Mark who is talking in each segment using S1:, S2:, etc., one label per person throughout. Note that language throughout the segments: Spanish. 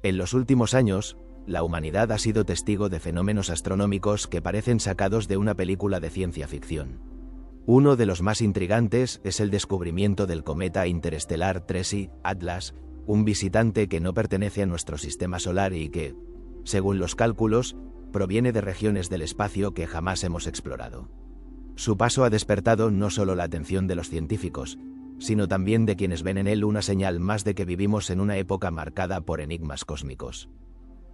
S1: En los últimos años, la humanidad ha sido testigo de fenómenos astronómicos que parecen sacados de una película de ciencia ficción. Uno de los más intrigantes es el descubrimiento del cometa interestelar 3I Atlas, un visitante que no pertenece a nuestro sistema solar y que, según los cálculos, proviene de regiones del espacio que jamás hemos explorado. Su paso ha despertado no solo la atención de los científicos, sino también de quienes ven en él una señal más de que vivimos en una época marcada por enigmas cósmicos.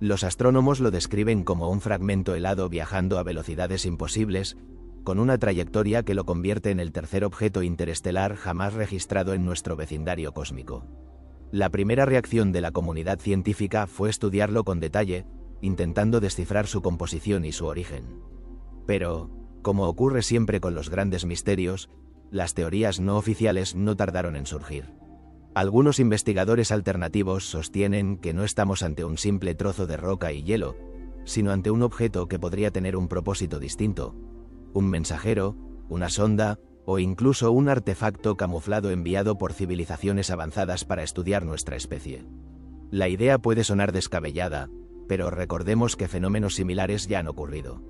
S1: Los astrónomos lo describen como un fragmento helado viajando a velocidades imposibles, con una trayectoria que lo convierte en el tercer objeto interestelar jamás registrado en nuestro vecindario cósmico. La primera reacción de la comunidad científica fue estudiarlo con detalle, intentando descifrar su composición y su origen. Pero, como ocurre siempre con los grandes misterios, las teorías no oficiales no tardaron en surgir. Algunos investigadores alternativos sostienen que no estamos ante un simple trozo de roca y hielo, sino ante un objeto que podría tener un propósito distinto, un mensajero, una sonda o incluso un artefacto camuflado enviado por civilizaciones avanzadas para estudiar nuestra especie. La idea puede sonar descabellada, pero recordemos que fenómenos similares ya han ocurrido.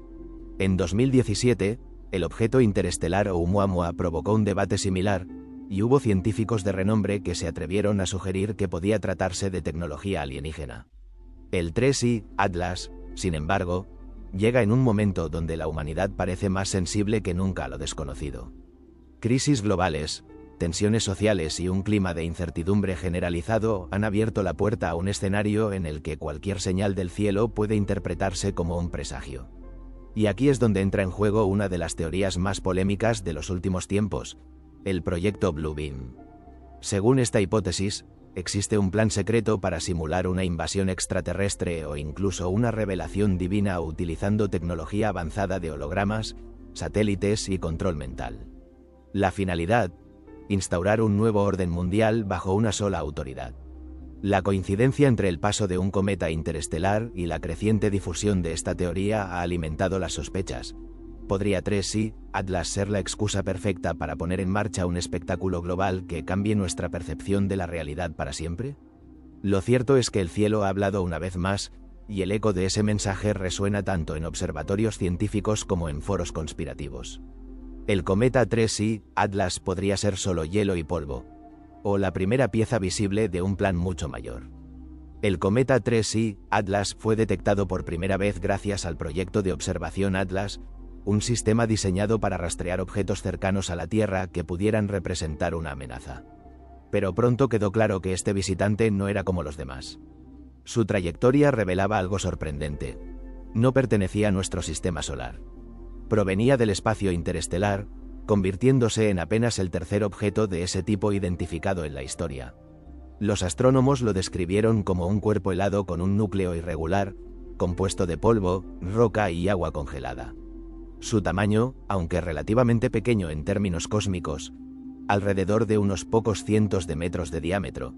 S1: En 2017, el objeto interestelar Oumuamua provocó un debate similar, y hubo científicos de renombre que se atrevieron a sugerir que podía tratarse de tecnología alienígena. El 3I Atlas, sin embargo, llega en un momento donde la humanidad parece más sensible que nunca a lo desconocido. Crisis globales, tensiones sociales y un clima de incertidumbre generalizado han abierto la puerta a un escenario en el que cualquier señal del cielo puede interpretarse como un presagio. Y aquí es donde entra en juego una de las teorías más polémicas de los últimos tiempos, el proyecto Blue Beam. Según esta hipótesis, existe un plan secreto para simular una invasión extraterrestre o incluso una revelación divina utilizando tecnología avanzada de hologramas, satélites y control mental. La finalidad: instaurar un nuevo orden mundial bajo una sola autoridad. La coincidencia entre el paso de un cometa interestelar y la creciente difusión de esta teoría ha alimentado las sospechas. ¿Podría 3I Atlas ser la excusa perfecta para poner en marcha un espectáculo global que cambie nuestra percepción de la realidad para siempre? Lo cierto es que el cielo ha hablado una vez más, y el eco de ese mensaje resuena tanto en observatorios científicos como en foros conspirativos. El cometa 3I Atlas podría ser solo hielo y polvo, o la primera pieza visible de un plan mucho mayor. El cometa 3I Atlas fue detectado por primera vez gracias al proyecto de observación Atlas, un sistema diseñado para rastrear objetos cercanos a la Tierra que pudieran representar una amenaza. Pero pronto quedó claro que este visitante no era como los demás. Su trayectoria revelaba algo sorprendente. No pertenecía a nuestro sistema solar. Provenía del espacio interestelar, convirtiéndose en apenas el tercer objeto de ese tipo identificado en la historia. Los astrónomos lo describieron como un cuerpo helado con un núcleo irregular, compuesto de polvo, roca y agua congelada. Su tamaño, aunque relativamente pequeño en términos cósmicos, alrededor de unos pocos cientos de metros de diámetro,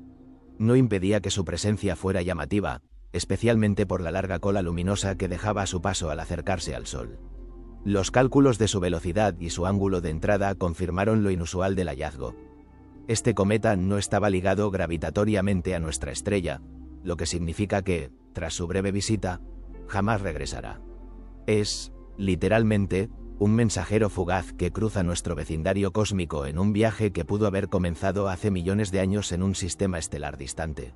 S1: no impedía que su presencia fuera llamativa, especialmente por la larga cola luminosa que dejaba a su paso al acercarse al Sol. Los cálculos de su velocidad y su ángulo de entrada confirmaron lo inusual del hallazgo. Este cometa no estaba ligado gravitatoriamente a nuestra estrella, lo que significa que, tras su breve visita, jamás regresará. Es, literalmente, un mensajero fugaz que cruza nuestro vecindario cósmico en un viaje que pudo haber comenzado hace millones de años en un sistema estelar distante.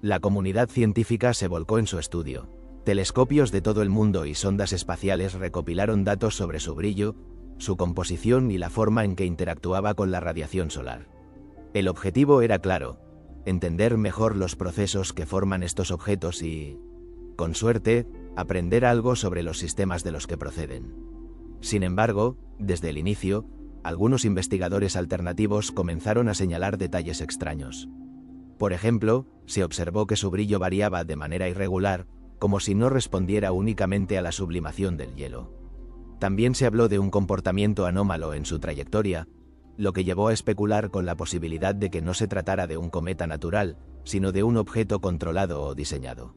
S1: La comunidad científica se volcó en su estudio. Telescopios de todo el mundo y sondas espaciales recopilaron datos sobre su brillo, su composición y la forma en que interactuaba con la radiación solar. El objetivo era claro: entender mejor los procesos que forman estos objetos y, con suerte, aprender algo sobre los sistemas de los que proceden. Sin embargo, desde el inicio, algunos investigadores alternativos comenzaron a señalar detalles extraños. Por ejemplo, se observó que su brillo variaba de manera irregular, como si no respondiera únicamente a la sublimación del hielo. También se habló de un comportamiento anómalo en su trayectoria, lo que llevó a especular con la posibilidad de que no se tratara de un cometa natural, sino de un objeto controlado o diseñado.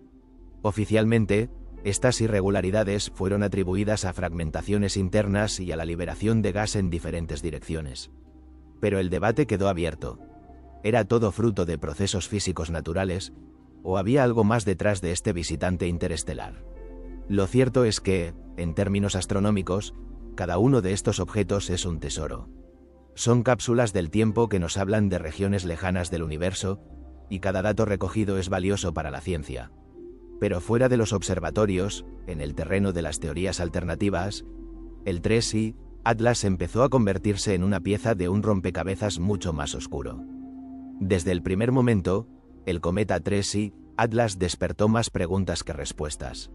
S1: Oficialmente, estas irregularidades fueron atribuidas a fragmentaciones internas y a la liberación de gas en diferentes direcciones. Pero el debate quedó abierto. ¿Era todo fruto de procesos físicos naturales? ¿O había algo más detrás de este visitante interestelar? Lo cierto es que, en términos astronómicos, cada uno de estos objetos es un tesoro. Son cápsulas del tiempo que nos hablan de regiones lejanas del universo, y cada dato recogido es valioso para la ciencia. Pero fuera de los observatorios, en el terreno de las teorías alternativas, el 3I Atlas empezó a convertirse en una pieza de un rompecabezas mucho más oscuro. Desde el primer momento, el cometa 3I Atlas despertó más preguntas que respuestas.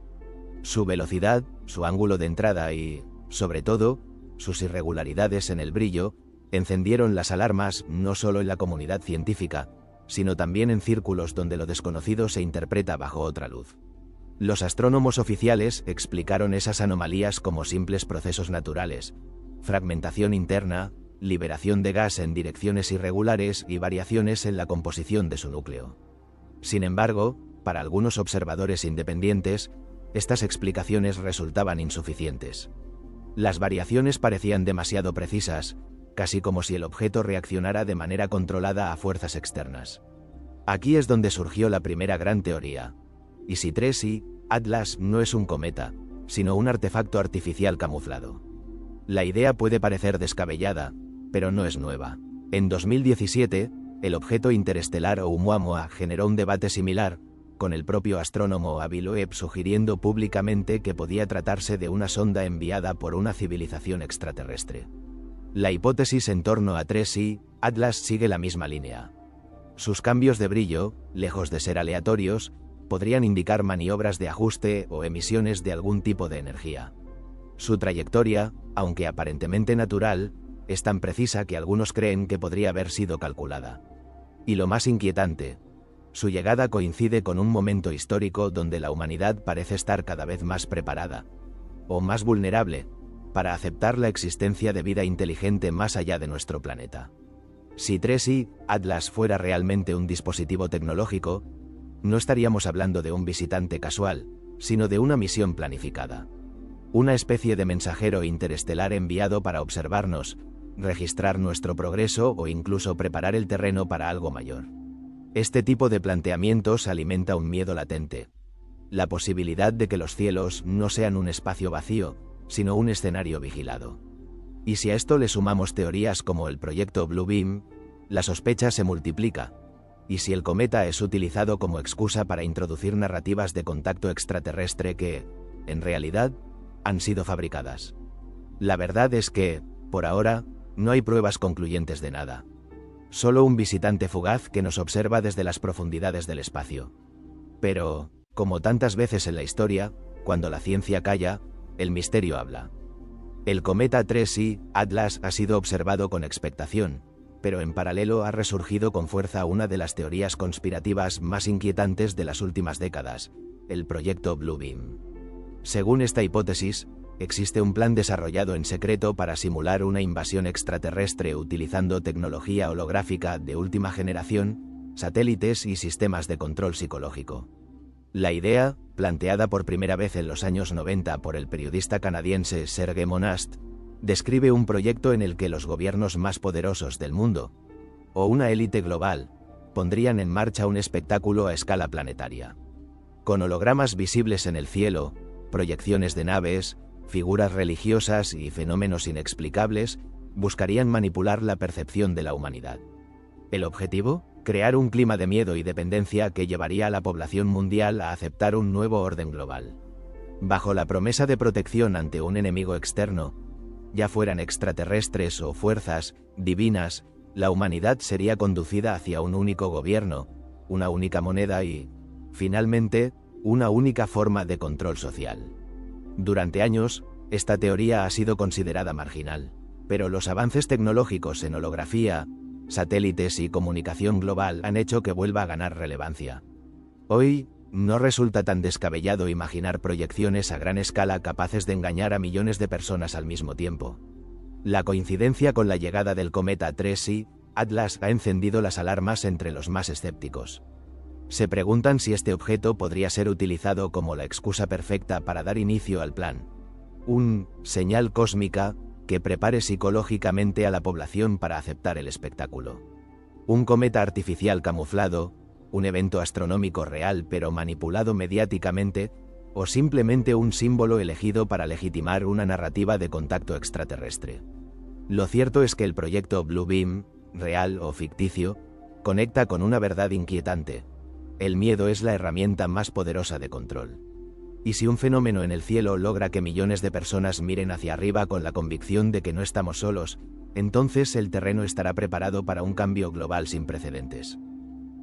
S1: Su velocidad, su ángulo de entrada y, sobre todo, sus irregularidades en el brillo, encendieron las alarmas no solo en la comunidad científica, sino también en círculos donde lo desconocido se interpreta bajo otra luz. Los astrónomos oficiales explicaron esas anomalías como simples procesos naturales, fragmentación interna, liberación de gas en direcciones irregulares y variaciones en la composición de su núcleo. Sin embargo, para algunos observadores independientes, estas explicaciones resultaban insuficientes. Las variaciones parecían demasiado precisas, casi como si el objeto reaccionara de manera controlada a fuerzas externas. Aquí es donde surgió la primera gran teoría. ¿Y si 3I Atlas no es un cometa, sino un artefacto artificial camuflado? La idea puede parecer descabellada, pero no es nueva. En 2017, el objeto interestelar Oumuamua generó un debate similar, con el propio astrónomo Avi Loeb sugiriendo públicamente que podía tratarse de una sonda enviada por una civilización extraterrestre. La hipótesis en torno a 3I Atlas sigue la misma línea. Sus cambios de brillo, lejos de ser aleatorios, podrían indicar maniobras de ajuste o emisiones de algún tipo de energía. Su trayectoria, aunque aparentemente natural, es tan precisa que algunos creen que podría haber sido calculada. Y lo más inquietante, su llegada coincide con un momento histórico donde la humanidad parece estar cada vez más preparada, o más vulnerable, para aceptar la existencia de vida inteligente más allá de nuestro planeta. Si 3I Atlas fuera realmente un dispositivo tecnológico, no estaríamos hablando de un visitante casual, sino de una misión planificada. Una especie de mensajero interestelar enviado para observarnos, registrar nuestro progreso o incluso preparar el terreno para algo mayor. Este tipo de planteamientos alimenta un miedo latente. La posibilidad de que los cielos no sean un espacio vacío, sino un escenario vigilado. Y si a esto le sumamos teorías como el proyecto Blue Beam, la sospecha se multiplica. Y si el cometa es utilizado como excusa para introducir narrativas de contacto extraterrestre que, en realidad, han sido fabricadas. La verdad es que, por ahora, no hay pruebas concluyentes de nada. Solo un visitante fugaz que nos observa desde las profundidades del espacio. Pero, como tantas veces en la historia, cuando la ciencia calla, el misterio habla. El cometa 3I Atlas ha sido observado con expectación, pero en paralelo ha resurgido con fuerza una de las teorías conspirativas más inquietantes de las últimas décadas, el proyecto Blue Beam. Según esta hipótesis, existe un plan desarrollado en secreto para simular una invasión extraterrestre utilizando tecnología holográfica de última generación, satélites y sistemas de control psicológico. La idea, planteada por primera vez en los años 90 por el periodista canadiense Serge Monast, describe un proyecto en el que los gobiernos más poderosos del mundo, o una élite global, pondrían en marcha un espectáculo a escala planetaria. Con hologramas visibles en el cielo, proyecciones de naves, figuras religiosas y fenómenos inexplicables, buscarían manipular la percepción de la humanidad. ¿El objetivo? Crear un clima de miedo y dependencia que llevaría a la población mundial a aceptar un nuevo orden global. Bajo la promesa de protección ante un enemigo externo, ya fueran extraterrestres o fuerzas divinas, la humanidad sería conducida hacia un único gobierno, una única moneda y, finalmente, una única forma de control social. Durante años, esta teoría ha sido considerada marginal, pero los avances tecnológicos en holografía, satélites y comunicación global han hecho que vuelva a ganar relevancia. Hoy, no resulta tan descabellado imaginar proyecciones a gran escala capaces de engañar a millones de personas al mismo tiempo. La coincidencia con la llegada del cometa 3I Atlas ha encendido las alarmas entre los más escépticos. Se preguntan si este objeto podría ser utilizado como la excusa perfecta para dar inicio al plan. Un señal cósmica que prepare psicológicamente a la población para aceptar el espectáculo. Un cometa artificial camuflado, un evento astronómico real pero manipulado mediáticamente, o simplemente un símbolo elegido para legitimar una narrativa de contacto extraterrestre. Lo cierto es que el proyecto Blue Beam, real o ficticio, conecta con una verdad inquietante: el miedo es la herramienta más poderosa de control. Y si un fenómeno en el cielo logra que millones de personas miren hacia arriba con la convicción de que no estamos solos, entonces el terreno estará preparado para un cambio global sin precedentes.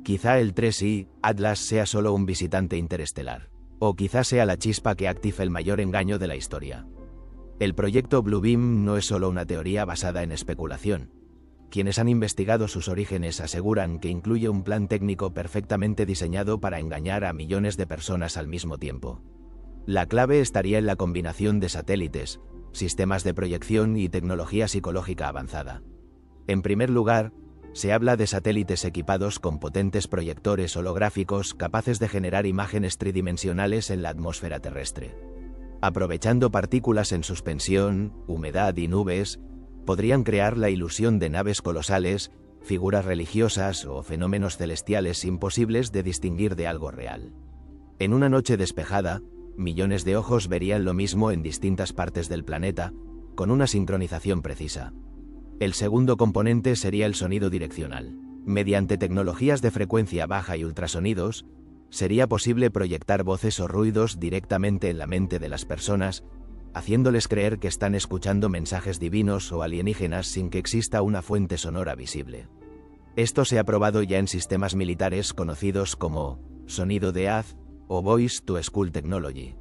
S1: Quizá el 3I, Atlas, sea solo un visitante interestelar. O quizá sea la chispa que active el mayor engaño de la historia. El proyecto Blue Beam no es solo una teoría basada en especulación. Quienes han investigado sus orígenes aseguran que incluye un plan técnico perfectamente diseñado para engañar a millones de personas al mismo tiempo. La clave estaría en la combinación de satélites, sistemas de proyección y tecnología psicológica avanzada. En primer lugar, se habla de satélites equipados con potentes proyectores holográficos capaces de generar imágenes tridimensionales en la atmósfera terrestre. Aprovechando partículas en suspensión, humedad y nubes, podrían crear la ilusión de naves colosales, figuras religiosas o fenómenos celestiales imposibles de distinguir de algo real. En una noche despejada, millones de ojos verían lo mismo en distintas partes del planeta, con una sincronización precisa. El segundo componente sería el sonido direccional. Mediante tecnologías de frecuencia baja y ultrasonidos, sería posible proyectar voces o ruidos directamente en la mente de las personas, haciéndoles creer que están escuchando mensajes divinos o alienígenas sin que exista una fuente sonora visible. Esto se ha probado ya en sistemas militares conocidos como sonido de haz o Voice to Skull Technology.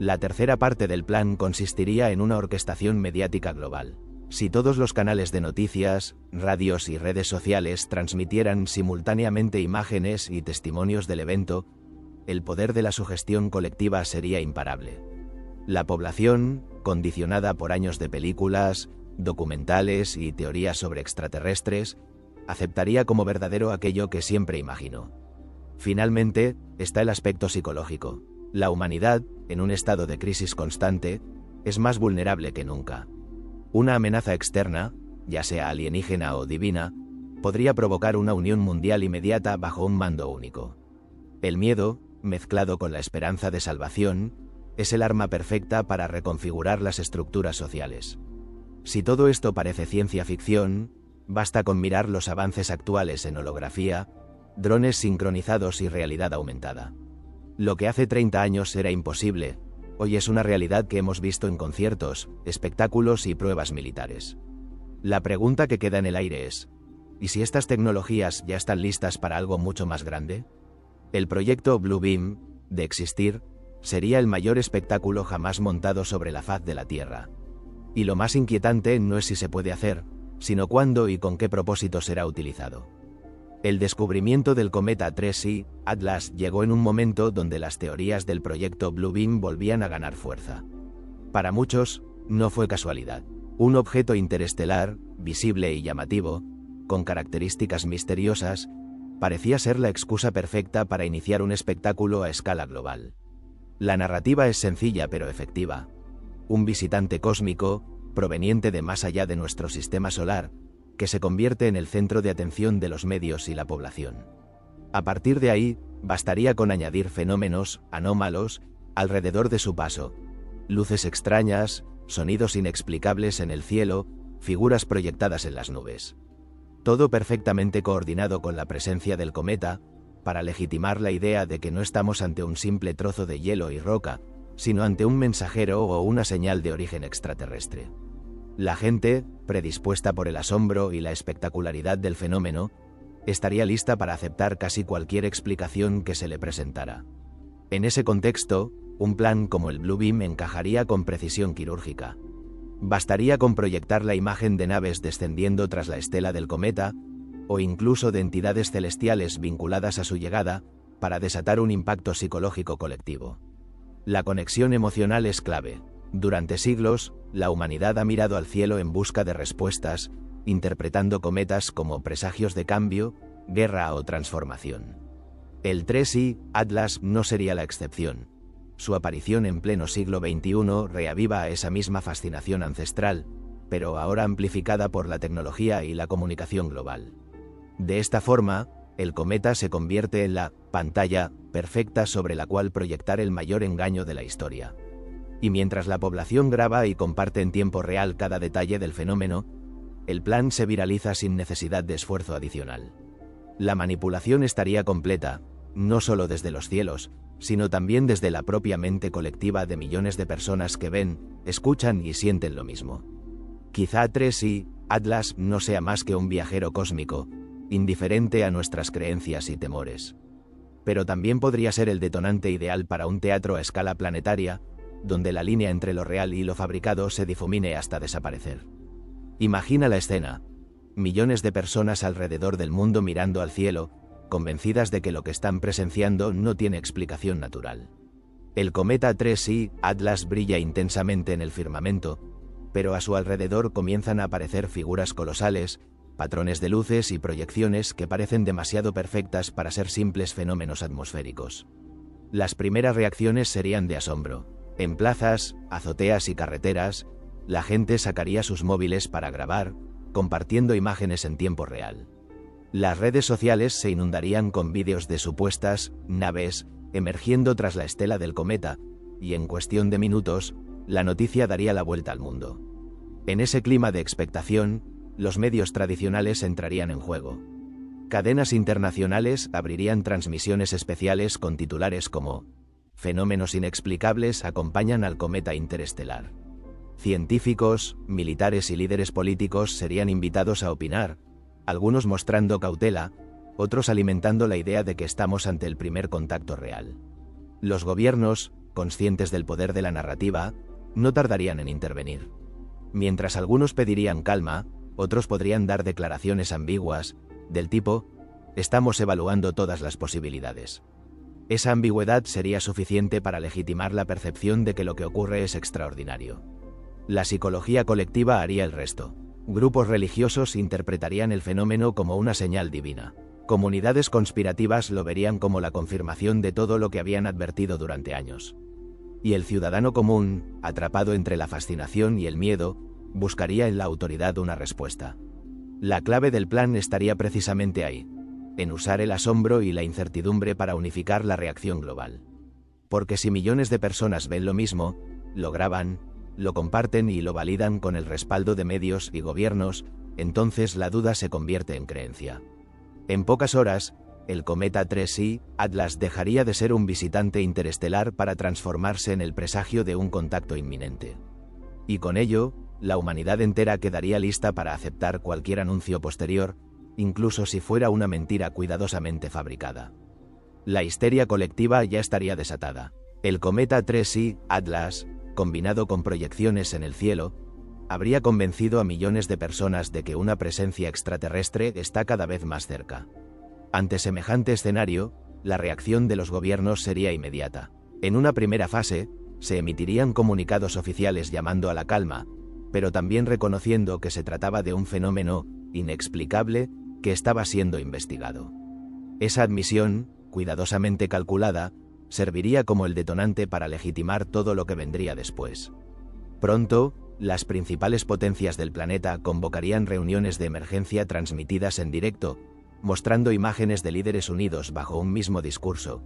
S1: La tercera parte del plan consistiría en una orquestación mediática global. Si todos los canales de noticias, radios y redes sociales transmitieran simultáneamente imágenes y testimonios del evento, el poder de la sugestión colectiva sería imparable. La población, condicionada por años de películas, documentales y teorías sobre extraterrestres, aceptaría como verdadero aquello que siempre imaginó. Finalmente, está el aspecto psicológico. La humanidad, en un estado de crisis constante, es más vulnerable que nunca. Una amenaza externa, ya sea alienígena o divina, podría provocar una unión mundial inmediata bajo un mando único. El miedo, mezclado con la esperanza de salvación, es el arma perfecta para reconfigurar las estructuras sociales. Si todo esto parece ciencia ficción, basta con mirar los avances actuales en holografía, drones sincronizados y realidad aumentada. Lo que hace 30 años era imposible, hoy es una realidad que hemos visto en conciertos, espectáculos y pruebas militares. La pregunta que queda en el aire es: ¿y si estas tecnologías ya están listas para algo mucho más grande? El proyecto Blue Beam, de existir, sería el mayor espectáculo jamás montado sobre la faz de la Tierra. Y lo más inquietante no es si se puede hacer, sino cuándo y con qué propósito será utilizado. El descubrimiento del cometa 3I, Atlas, llegó en un momento donde las teorías del proyecto Blue Beam volvían a ganar fuerza. Para muchos, no fue casualidad. Un objeto interestelar, visible y llamativo, con características misteriosas, parecía ser la excusa perfecta para iniciar un espectáculo a escala global. La narrativa es sencilla pero efectiva. Un visitante cósmico, proveniente de más allá de nuestro sistema solar, que se convierte en el centro de atención de los medios y la población. A partir de ahí, bastaría con añadir fenómenos anómalos alrededor de su paso: luces extrañas, sonidos inexplicables en el cielo, figuras proyectadas en las nubes. Todo perfectamente coordinado con la presencia del cometa, para legitimar la idea de que no estamos ante un simple trozo de hielo y roca, sino ante un mensajero o una señal de origen extraterrestre. La gente, predispuesta por el asombro y la espectacularidad del fenómeno, estaría lista para aceptar casi cualquier explicación que se le presentara. En ese contexto, un plan como el Blue Beam encajaría con precisión quirúrgica. Bastaría con proyectar la imagen de naves descendiendo tras la estela del cometa, o incluso de entidades celestiales vinculadas a su llegada, para desatar un impacto psicológico colectivo. La conexión emocional es clave. Durante siglos, la humanidad ha mirado al cielo en busca de respuestas, interpretando cometas como presagios de cambio, guerra o transformación. El 3I, Atlas, no sería la excepción. Su aparición en pleno siglo XXI reaviva esa misma fascinación ancestral, pero ahora amplificada por la tecnología y la comunicación global. De esta forma, el cometa se convierte en la pantalla perfecta sobre la cual proyectar el mayor engaño de la historia. Y mientras la población graba y comparte en tiempo real cada detalle del fenómeno, el plan se viraliza sin necesidad de esfuerzo adicional. La manipulación estaría completa, no solo desde los cielos, sino también desde la propia mente colectiva de millones de personas que ven, escuchan y sienten lo mismo. Quizá 3i, Atlas no sea más que un viajero cósmico, indiferente a nuestras creencias y temores. Pero también podría ser el detonante ideal para un teatro a escala planetaria, donde la línea entre lo real y lo fabricado se difumine hasta desaparecer. Imagina la escena: millones de personas alrededor del mundo mirando al cielo, convencidas de que lo que están presenciando no tiene explicación natural. El cometa 3i, Atlas, brilla intensamente en el firmamento, pero a su alrededor comienzan a aparecer figuras colosales, patrones de luces y proyecciones que parecen demasiado perfectas para ser simples fenómenos atmosféricos. Las primeras reacciones serían de asombro. En plazas, azoteas y carreteras, la gente sacaría sus móviles para grabar, compartiendo imágenes en tiempo real. Las redes sociales se inundarían con vídeos de supuestas naves emergiendo tras la estela del cometa, y en cuestión de minutos, la noticia daría la vuelta al mundo. En ese clima de expectación, los medios tradicionales entrarían en juego. Cadenas internacionales abrirían transmisiones especiales con titulares como «Fenómenos inexplicables acompañan al cometa interestelar». Científicos, militares y líderes políticos serían invitados a opinar, algunos mostrando cautela, otros alimentando la idea de que estamos ante el primer contacto real. Los gobiernos, conscientes del poder de la narrativa, no tardarían en intervenir. Mientras algunos pedirían calma, otros podrían dar declaraciones ambiguas, del tipo: «Estamos evaluando todas las posibilidades». Esa ambigüedad sería suficiente para legitimar la percepción de que lo que ocurre es extraordinario. La psicología colectiva haría el resto. Grupos religiosos interpretarían el fenómeno como una señal divina. Comunidades conspirativas lo verían como la confirmación de todo lo que habían advertido durante años. Y el ciudadano común, atrapado entre la fascinación y el miedo, buscaría en la autoridad una respuesta. La clave del plan estaría precisamente ahí, en usar el asombro y la incertidumbre para unificar la reacción global. Porque si millones de personas ven lo mismo, lo graban, lo comparten y lo validan con el respaldo de medios y gobiernos, entonces la duda se convierte en creencia. En pocas horas, el cometa 3i, Atlas, dejaría de ser un visitante interestelar para transformarse en el presagio de un contacto inminente. Y con ello, la humanidad entera quedaría lista para aceptar cualquier anuncio posterior, incluso si fuera una mentira cuidadosamente fabricada. La histeria colectiva ya estaría desatada. El cometa 3i, Atlas, combinado con proyecciones en el cielo, habría convencido a millones de personas de que una presencia extraterrestre está cada vez más cerca. Ante semejante escenario, la reacción de los gobiernos sería inmediata. En una primera fase, se emitirían comunicados oficiales llamando a la calma, pero también reconociendo que se trataba de un fenómeno inexplicable que estaba siendo investigado. Esa admisión, cuidadosamente calculada, serviría como el detonante para legitimar todo lo que vendría después. Pronto, las principales potencias del planeta convocarían reuniones de emergencia transmitidas en directo, mostrando imágenes de líderes unidos bajo un mismo discurso.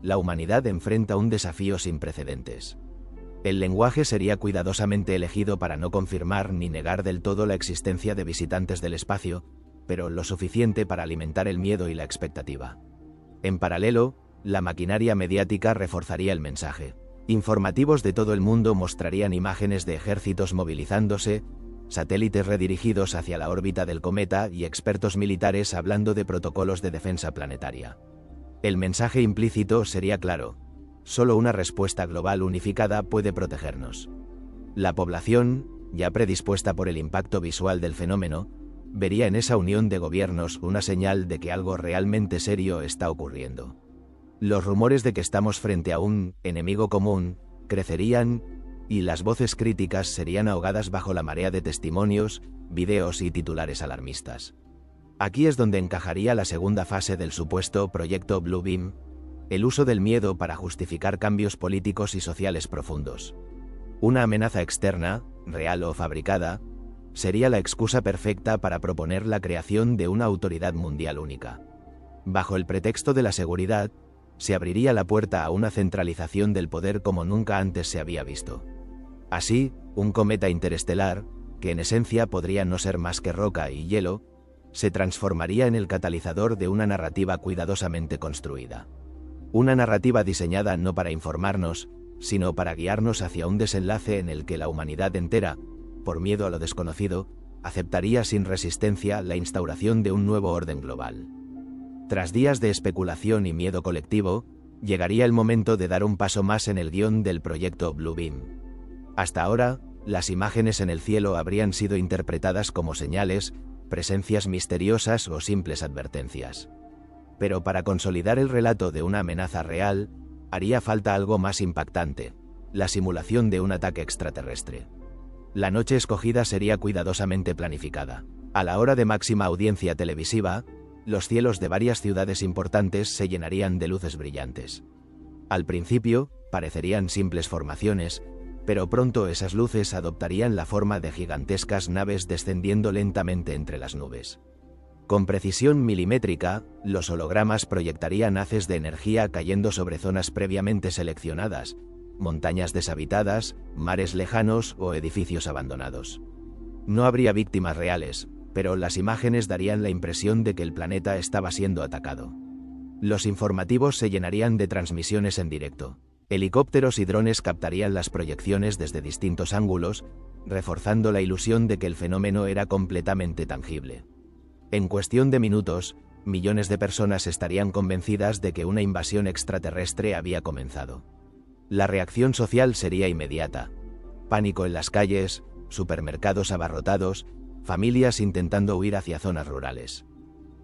S1: La humanidad enfrenta un desafío sin precedentes. El lenguaje sería cuidadosamente elegido para no confirmar ni negar del todo la existencia de visitantes del espacio, pero lo suficiente para alimentar el miedo y la expectativa. En paralelo, la maquinaria mediática reforzaría el mensaje. Informativos de todo el mundo mostrarían imágenes de ejércitos movilizándose, satélites redirigidos hacia la órbita del cometa y expertos militares hablando de protocolos de defensa planetaria. El mensaje implícito sería claro: solo una respuesta global unificada puede protegernos. La población, ya predispuesta por el impacto visual del fenómeno, vería en esa unión de gobiernos una señal de que algo realmente serio está ocurriendo. Los rumores de que estamos frente a un enemigo común crecerían, y las voces críticas serían ahogadas bajo la marea de testimonios, videos y titulares alarmistas. Aquí es donde encajaría la segunda fase del supuesto proyecto Blue Beam, el uso del miedo para justificar cambios políticos y sociales profundos. Una amenaza externa, real o fabricada, sería la excusa perfecta para proponer la creación de una autoridad mundial única. Bajo el pretexto de la seguridad, se abriría la puerta a una centralización del poder como nunca antes se había visto. Así, un cometa interestelar, que en esencia podría no ser más que roca y hielo, se transformaría en el catalizador de una narrativa cuidadosamente construida. Una narrativa diseñada no para informarnos, sino para guiarnos hacia un desenlace en el que la humanidad entera, por miedo a lo desconocido, aceptaría sin resistencia la instauración de un nuevo orden global. Tras días de especulación y miedo colectivo, llegaría el momento de dar un paso más en el guión del proyecto Blue Beam. Hasta ahora, las imágenes en el cielo habrían sido interpretadas como señales, presencias misteriosas o simples advertencias. Pero para consolidar el relato de una amenaza real, haría falta algo más impactante: la simulación de un ataque extraterrestre. La noche escogida sería cuidadosamente planificada. A la hora de máxima audiencia televisiva, los cielos de varias ciudades importantes se llenarían de luces brillantes. Al principio, parecerían simples formaciones, pero pronto esas luces adoptarían la forma de gigantescas naves descendiendo lentamente entre las nubes. Con precisión milimétrica, los hologramas proyectarían haces de energía cayendo sobre zonas previamente seleccionadas, montañas deshabitadas, mares lejanos o edificios abandonados. No habría víctimas reales, pero las imágenes darían la impresión de que el planeta estaba siendo atacado. Los informativos se llenarían de transmisiones en directo. Helicópteros y drones captarían las proyecciones desde distintos ángulos, reforzando la ilusión de que el fenómeno era completamente tangible. En cuestión de minutos, millones de personas estarían convencidas de que una invasión extraterrestre había comenzado. La reacción social sería inmediata. Pánico en las calles, supermercados abarrotados, familias intentando huir hacia zonas rurales.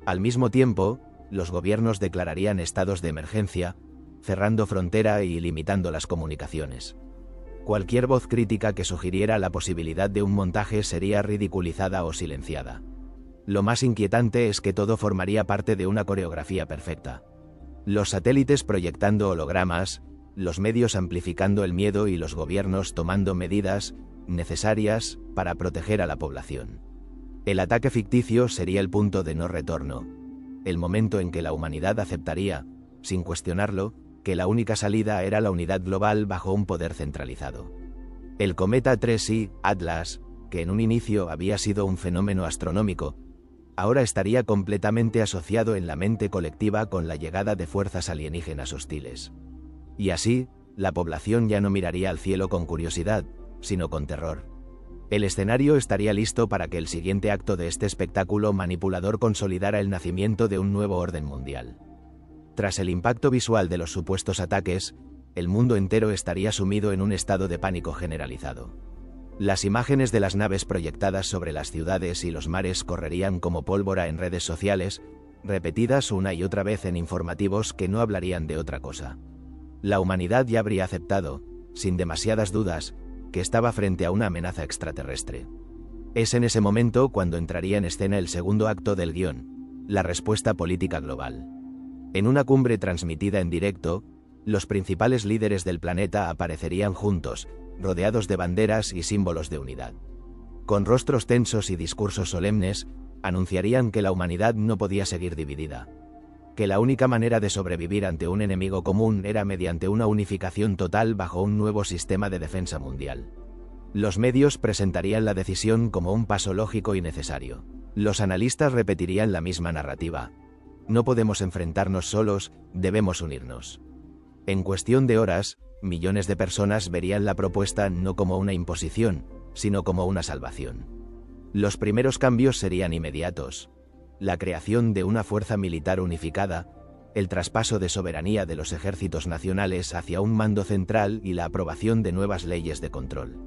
S1: Al mismo tiempo, los gobiernos declararían estados de emergencia, cerrando frontera y limitando las comunicaciones. Cualquier voz crítica que sugiriera la posibilidad de un montaje sería ridiculizada o silenciada. Lo más inquietante es que todo formaría parte de una coreografía perfecta. Los satélites proyectando hologramas, los medios amplificando el miedo y los gobiernos tomando medidas necesarias para proteger a la población. El ataque ficticio sería el punto de no retorno, el momento en que la humanidad aceptaría, sin cuestionarlo, que la única salida era la unidad global bajo un poder centralizado. El cometa 3I, Atlas, que en un inicio había sido un fenómeno astronómico, ahora estaría completamente asociado en la mente colectiva con la llegada de fuerzas alienígenas hostiles. Y así, la población ya no miraría al cielo con curiosidad, sino con terror. El escenario estaría listo para que el siguiente acto de este espectáculo manipulador consolidara el nacimiento de un nuevo orden mundial. Tras el impacto visual de los supuestos ataques, el mundo entero estaría sumido en un estado de pánico generalizado. Las imágenes de las naves proyectadas sobre las ciudades y los mares correrían como pólvora en redes sociales, repetidas una y otra vez en informativos que no hablarían de otra cosa. La humanidad ya habría aceptado, sin demasiadas dudas, que estaba frente a una amenaza extraterrestre. Es en ese momento cuando entraría en escena el segundo acto del guión, la respuesta política global. En una cumbre transmitida en directo, los principales líderes del planeta aparecerían juntos, rodeados de banderas y símbolos de unidad. Con rostros tensos y discursos solemnes, anunciarían que la humanidad no podía seguir dividida, que la única manera de sobrevivir ante un enemigo común era mediante una unificación total bajo un nuevo sistema de defensa mundial. Los medios presentarían la decisión como un paso lógico y necesario. Los analistas repetirían la misma narrativa: no podemos enfrentarnos solos, debemos unirnos. En cuestión de horas, millones de personas verían la propuesta no como una imposición, sino como una salvación. Los primeros cambios serían inmediatos: la creación de una fuerza militar unificada, el traspaso de soberanía de los ejércitos nacionales hacia un mando central y la aprobación de nuevas leyes de control.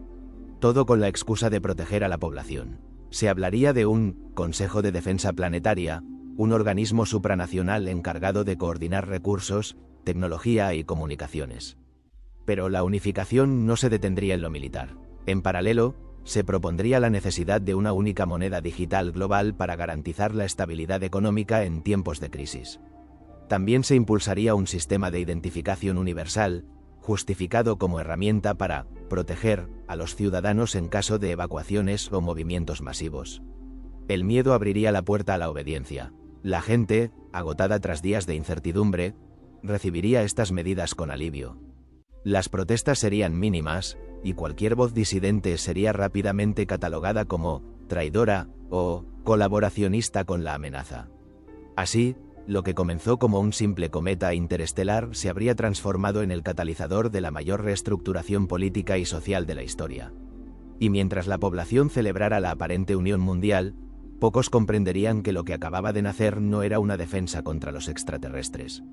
S1: Todo con la excusa de proteger a la población. Se hablaría de un Consejo de Defensa Planetaria, un organismo supranacional encargado de coordinar recursos, tecnología y comunicaciones. Pero la unificación no se detendría en lo militar. En paralelo, se propondría la necesidad de una única moneda digital global para garantizar la estabilidad económica en tiempos de crisis. También se impulsaría un sistema de identificación universal, justificado como herramienta para proteger a los ciudadanos en caso de evacuaciones o movimientos masivos. El miedo abriría la puerta a la obediencia. La gente, agotada tras días de incertidumbre, recibiría estas medidas con alivio. Las protestas serían mínimas, y cualquier voz disidente sería rápidamente catalogada como traidora o colaboracionista con la amenaza. Así, lo que comenzó como un simple cometa interestelar se habría transformado en el catalizador de la mayor reestructuración política y social de la historia. Y mientras la población celebrara la aparente unión mundial, pocos comprenderían que lo que acababa de nacer no era una defensa contra los extraterrestres,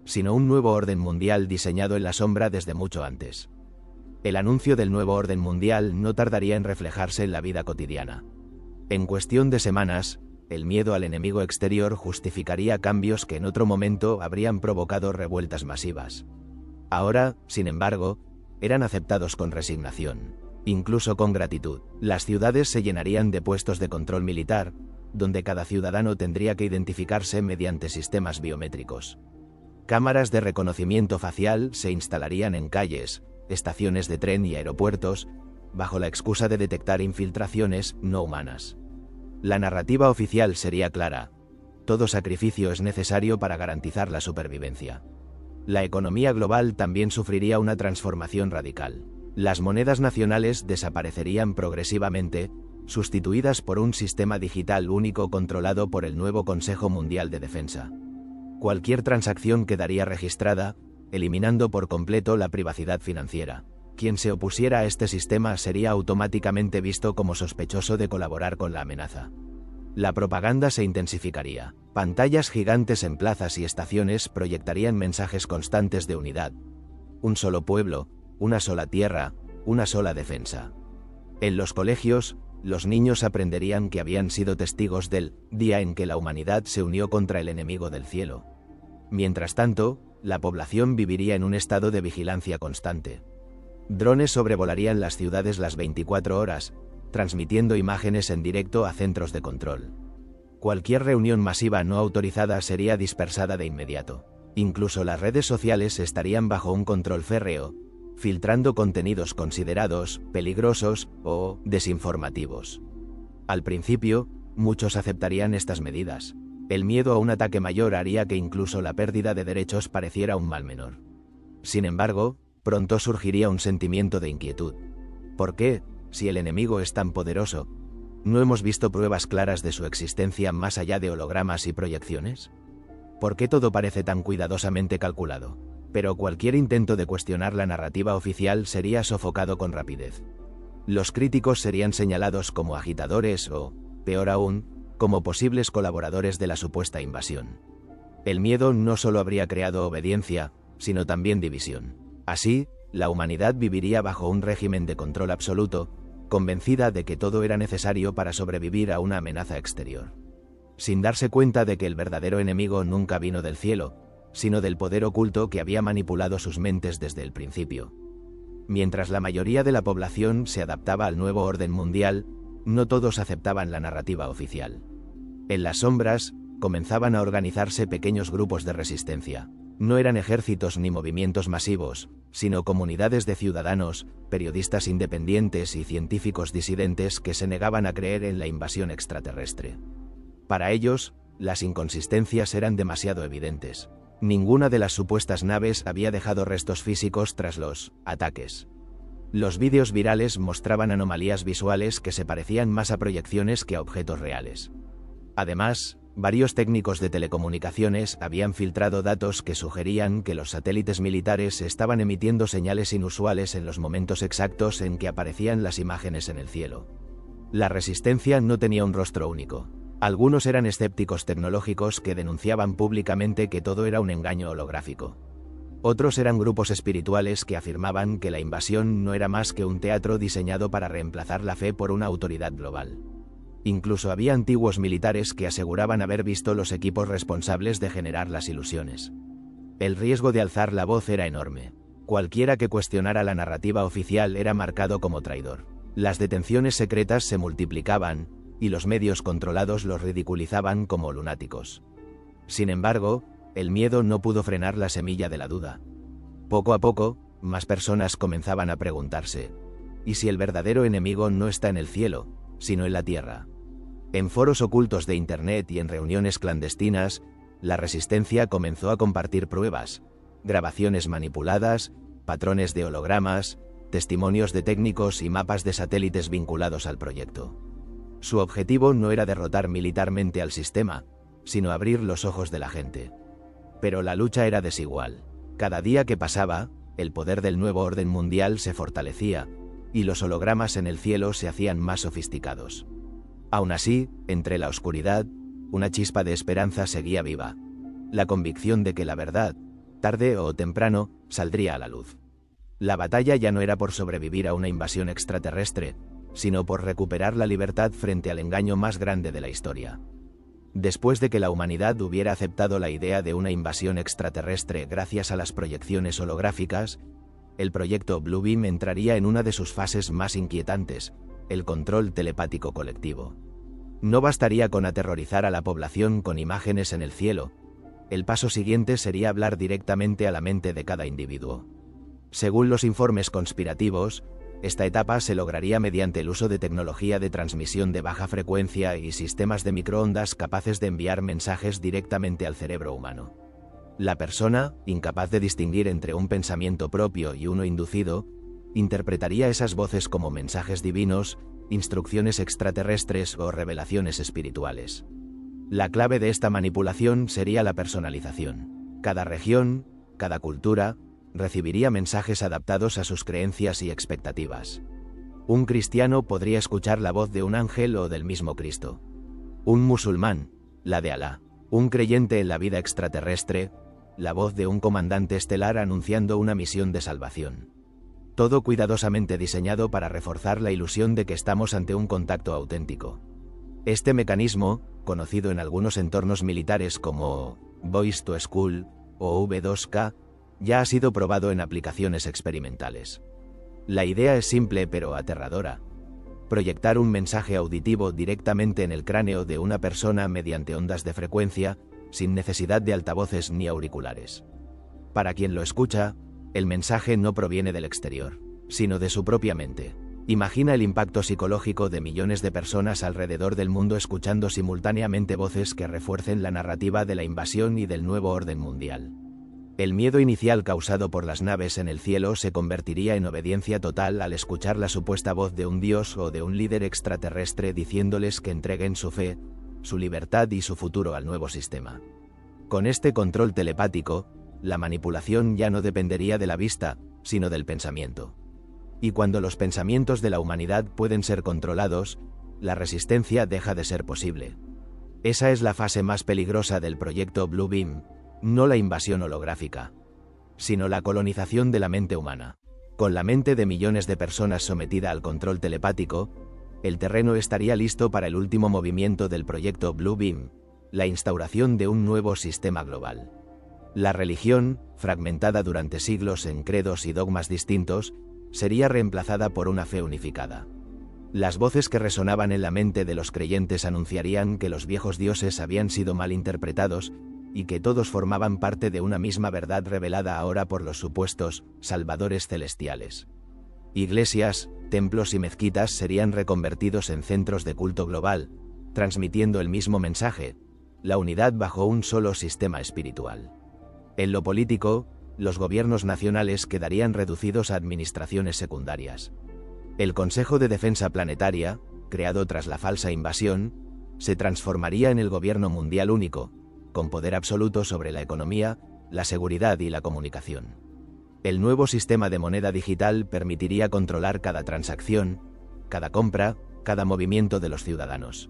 S1: sino un nuevo orden mundial diseñado en la sombra desde mucho antes. El anuncio del nuevo orden mundial no tardaría en reflejarse en la vida cotidiana. En cuestión de semanas, el miedo al enemigo exterior justificaría cambios que en otro momento habrían provocado revueltas masivas. Ahora, sin embargo, eran aceptados con resignación, incluso con gratitud. Las ciudades se llenarían de puestos de control militar, donde cada ciudadano tendría que identificarse mediante sistemas biométricos. Cámaras de reconocimiento facial se instalarían en calles, estaciones de tren y aeropuertos, bajo la excusa de detectar infiltraciones no humanas. La narrativa oficial sería clara: todo sacrificio es necesario para garantizar la supervivencia. La economía global también sufriría una transformación radical. Las monedas nacionales desaparecerían progresivamente, sustituidas por un sistema digital único controlado por el nuevo Consejo Mundial de Defensa. Cualquier transacción quedaría registrada, eliminando por completo la privacidad financiera. Quien se opusiera a este sistema sería automáticamente visto como sospechoso de colaborar con la amenaza. La propaganda se intensificaría. Pantallas gigantes en plazas y estaciones proyectarían mensajes constantes de unidad. Un solo pueblo, una sola tierra, una sola defensa. En los colegios, los niños aprenderían que habían sido testigos del día en que la humanidad se unió contra el enemigo del cielo. Mientras tanto, la población viviría en un estado de vigilancia constante. Drones sobrevolarían las ciudades las 24 horas, transmitiendo imágenes en directo a centros de control. Cualquier reunión masiva no autorizada sería dispersada de inmediato. Incluso las redes sociales estarían bajo un control férreo, filtrando contenidos considerados peligrosos o desinformativos. Al principio, muchos aceptarían estas medidas. El miedo a un ataque mayor haría que incluso la pérdida de derechos pareciera un mal menor. Sin embargo, pronto surgiría un sentimiento de inquietud. ¿Por qué, si el enemigo es tan poderoso, no hemos visto pruebas claras de su existencia más allá de hologramas y proyecciones? ¿Por qué todo parece tan cuidadosamente calculado? Pero cualquier intento de cuestionar la narrativa oficial sería sofocado con rapidez. Los críticos serían señalados como agitadores o, peor aún, como posibles colaboradores de la supuesta invasión. El miedo no solo habría creado obediencia, sino también división. Así, la humanidad viviría bajo un régimen de control absoluto, convencida de que todo era necesario para sobrevivir a una amenaza exterior, sin darse cuenta de que el verdadero enemigo nunca vino del cielo, sino del poder oculto que había manipulado sus mentes desde el principio. Mientras la mayoría de la población se adaptaba al nuevo orden mundial, no todos aceptaban la narrativa oficial. En las sombras, comenzaban a organizarse pequeños grupos de resistencia. No eran ejércitos ni movimientos masivos, sino comunidades de ciudadanos, periodistas independientes y científicos disidentes que se negaban a creer en la invasión extraterrestre. Para ellos, las inconsistencias eran demasiado evidentes. Ninguna de las supuestas naves había dejado restos físicos tras los ataques. Los vídeos virales mostraban anomalías visuales que se parecían más a proyecciones que a objetos reales. Además, varios técnicos de telecomunicaciones habían filtrado datos que sugerían que los satélites militares estaban emitiendo señales inusuales en los momentos exactos en que aparecían las imágenes en el cielo. La resistencia no tenía un rostro único. Algunos eran escépticos tecnológicos que denunciaban públicamente que todo era un engaño holográfico. Otros eran grupos espirituales que afirmaban que la invasión no era más que un teatro diseñado para reemplazar la fe por una autoridad global. Incluso había antiguos militares que aseguraban haber visto los equipos responsables de generar las ilusiones. El riesgo de alzar la voz era enorme. Cualquiera que cuestionara la narrativa oficial era marcado como traidor. Las detenciones secretas se multiplicaban, y los medios controlados los ridiculizaban como lunáticos. Sin embargo, el miedo no pudo frenar la semilla de la duda. Poco a poco, más personas comenzaban a preguntarse: ¿y si el verdadero enemigo no está en el cielo, sino en la tierra? En foros ocultos de Internet y en reuniones clandestinas, la resistencia comenzó a compartir pruebas, grabaciones manipuladas, patrones de hologramas, testimonios de técnicos y mapas de satélites vinculados al proyecto. Su objetivo no era derrotar militarmente al sistema, sino abrir los ojos de la gente. Pero la lucha era desigual. Cada día que pasaba, el poder del nuevo orden mundial se fortalecía, y los hologramas en el cielo se hacían más sofisticados. Aún así, entre la oscuridad, una chispa de esperanza seguía viva. La convicción de que la verdad, tarde o temprano, saldría a la luz. La batalla ya no era por sobrevivir a una invasión extraterrestre, sino por recuperar la libertad frente al engaño más grande de la historia. Después de que la humanidad hubiera aceptado la idea de una invasión extraterrestre gracias a las proyecciones holográficas, el proyecto Bluebeam entraría en una de sus fases más inquietantes, el control telepático colectivo. No bastaría con aterrorizar a la población con imágenes en el cielo. El paso siguiente sería hablar directamente a la mente de cada individuo. Según los informes conspirativos, esta etapa se lograría mediante el uso de tecnología de transmisión de baja frecuencia y sistemas de microondas capaces de enviar mensajes directamente al cerebro humano. La persona, incapaz de distinguir entre un pensamiento propio y uno inducido, interpretaría esas voces como mensajes divinos, instrucciones extraterrestres o revelaciones espirituales. La clave de esta manipulación sería la personalización. Cada región, cada cultura, recibiría mensajes adaptados a sus creencias y expectativas. Un cristiano podría escuchar la voz de un ángel o del mismo Cristo. Un musulmán, la de Alá. Un creyente en la vida extraterrestre, la voz de un comandante estelar anunciando una misión de salvación. Todo cuidadosamente diseñado para reforzar la ilusión de que estamos ante un contacto auténtico. Este mecanismo, conocido en algunos entornos militares como Voice to School o V2K, ya ha sido probado en aplicaciones experimentales. La idea es simple pero aterradora. Proyectar un mensaje auditivo directamente en el cráneo de una persona mediante ondas de frecuencia, sin necesidad de altavoces ni auriculares. Para quien lo escucha, el mensaje no proviene del exterior, sino de su propia mente. Imagina el impacto psicológico de millones de personas alrededor del mundo escuchando simultáneamente voces que refuercen la narrativa de la invasión y del nuevo orden mundial. El miedo inicial causado por las naves en el cielo se convertiría en obediencia total al escuchar la supuesta voz de un dios o de un líder extraterrestre diciéndoles que entreguen su fe, su libertad y su futuro al nuevo sistema. Con este control telepático, la manipulación ya no dependería de la vista, sino del pensamiento. Y cuando los pensamientos de la humanidad pueden ser controlados, la resistencia deja de ser posible. Esa es la fase más peligrosa del proyecto Bluebeam. No la invasión holográfica, sino la colonización de la mente humana. Con la mente de millones de personas sometida al control telepático, el terreno estaría listo para el último movimiento del proyecto Bluebeam, la instauración de un nuevo sistema global. La religión, fragmentada durante siglos en credos y dogmas distintos, sería reemplazada por una fe unificada. Las voces que resonaban en la mente de los creyentes anunciarían que los viejos dioses habían sido mal interpretados y que todos formaban parte de una misma verdad revelada ahora por los supuestos salvadores celestiales. Iglesias, templos y mezquitas serían reconvertidos en centros de culto global, transmitiendo el mismo mensaje, la unidad bajo un solo sistema espiritual. En lo político, los gobiernos nacionales quedarían reducidos a administraciones secundarias. El Consejo de Defensa Planetaria, creado tras la falsa invasión, se transformaría en el gobierno mundial único, con poder absoluto sobre la economía, la seguridad y la comunicación. El nuevo sistema de moneda digital permitiría controlar cada transacción, cada compra, cada movimiento de los ciudadanos.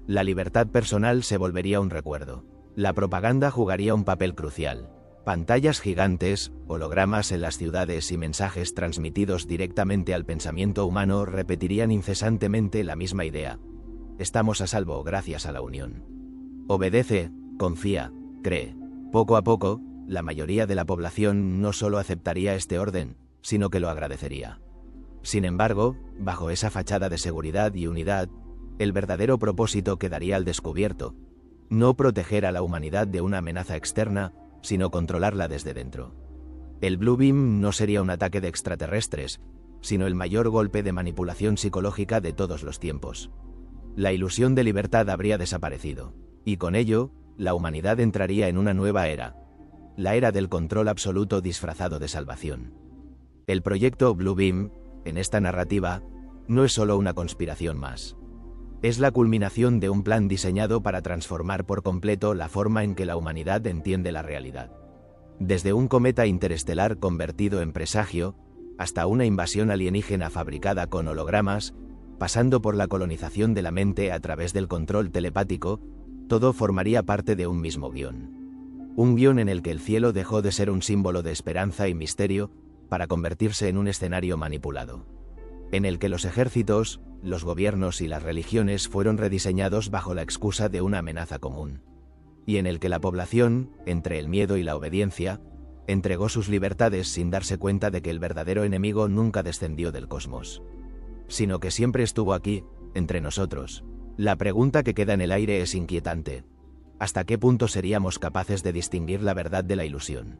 S1: La libertad personal se volvería un recuerdo. La propaganda jugaría un papel crucial. Pantallas gigantes, hologramas en las ciudades y mensajes transmitidos directamente al pensamiento humano repetirían incesantemente la misma idea. Estamos a salvo gracias a la unión. Obedece, confía, cree. Poco a poco, la mayoría de la población no solo aceptaría este orden, sino que lo agradecería. Sin embargo, bajo esa fachada de seguridad y unidad, el verdadero propósito quedaría al descubierto. No proteger a la humanidad de una amenaza externa, sino controlarla desde dentro. El Bluebeam no sería un ataque de extraterrestres, sino el mayor golpe de manipulación psicológica de todos los tiempos. La ilusión de libertad habría desaparecido. Y con ello, la humanidad entraría en una nueva era. La era del control absoluto disfrazado de salvación. El proyecto Blue Beam, en esta narrativa, no es solo una conspiración más. Es la culminación de un plan diseñado para transformar por completo la forma en que la humanidad entiende la realidad. Desde un cometa interestelar convertido en presagio, hasta una invasión alienígena fabricada con hologramas, pasando por la colonización de la mente a través del control telepático, todo formaría parte de un mismo guión. Un guión en el que el cielo dejó de ser un símbolo de esperanza y misterio para convertirse en un escenario manipulado. En el que los ejércitos, los gobiernos y las religiones fueron rediseñados bajo la excusa de una amenaza común. Y en el que la población, entre el miedo y la obediencia, entregó sus libertades sin darse cuenta de que el verdadero enemigo nunca descendió del cosmos, sino que siempre estuvo aquí, entre nosotros. La pregunta que queda en el aire es inquietante. ¿Hasta qué punto seríamos capaces de distinguir la verdad de la ilusión?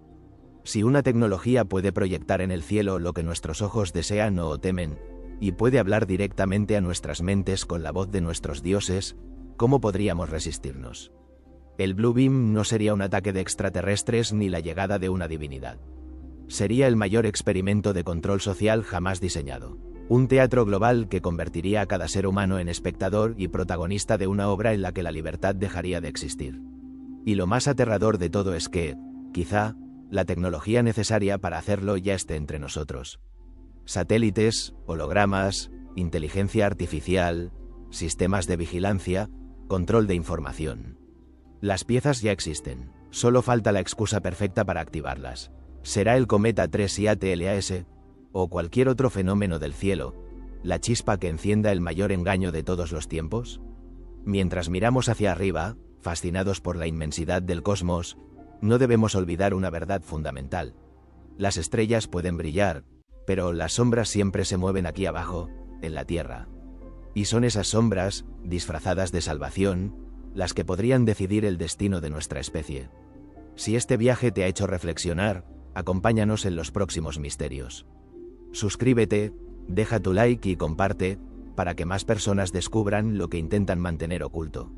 S1: Si una tecnología puede proyectar en el cielo lo que nuestros ojos desean o temen, y puede hablar directamente a nuestras mentes con la voz de nuestros dioses, ¿cómo podríamos resistirnos? El Blue Beam no sería un ataque de extraterrestres ni la llegada de una divinidad. Sería el mayor experimento de control social jamás diseñado. Un teatro global que convertiría a cada ser humano en espectador y protagonista de una obra en la que la libertad dejaría de existir. Y lo más aterrador de todo es que, quizá, la tecnología necesaria para hacerlo ya esté entre nosotros. Satélites, hologramas, inteligencia artificial, sistemas de vigilancia, control de información. Las piezas ya existen, solo falta la excusa perfecta para activarlas. ¿Será el cometa 3IATLAS, o cualquier otro fenómeno del cielo, la chispa que encienda el mayor engaño de todos los tiempos? Mientras miramos hacia arriba, fascinados por la inmensidad del cosmos, no debemos olvidar una verdad fundamental. Las estrellas pueden brillar, pero las sombras siempre se mueven aquí abajo, en la Tierra. Y son esas sombras, disfrazadas de salvación, las que podrían decidir el destino de nuestra especie. Si este viaje te ha hecho reflexionar, acompáñanos en los próximos misterios. Suscríbete, deja tu like y comparte, para que más personas descubran lo que intentan mantener oculto.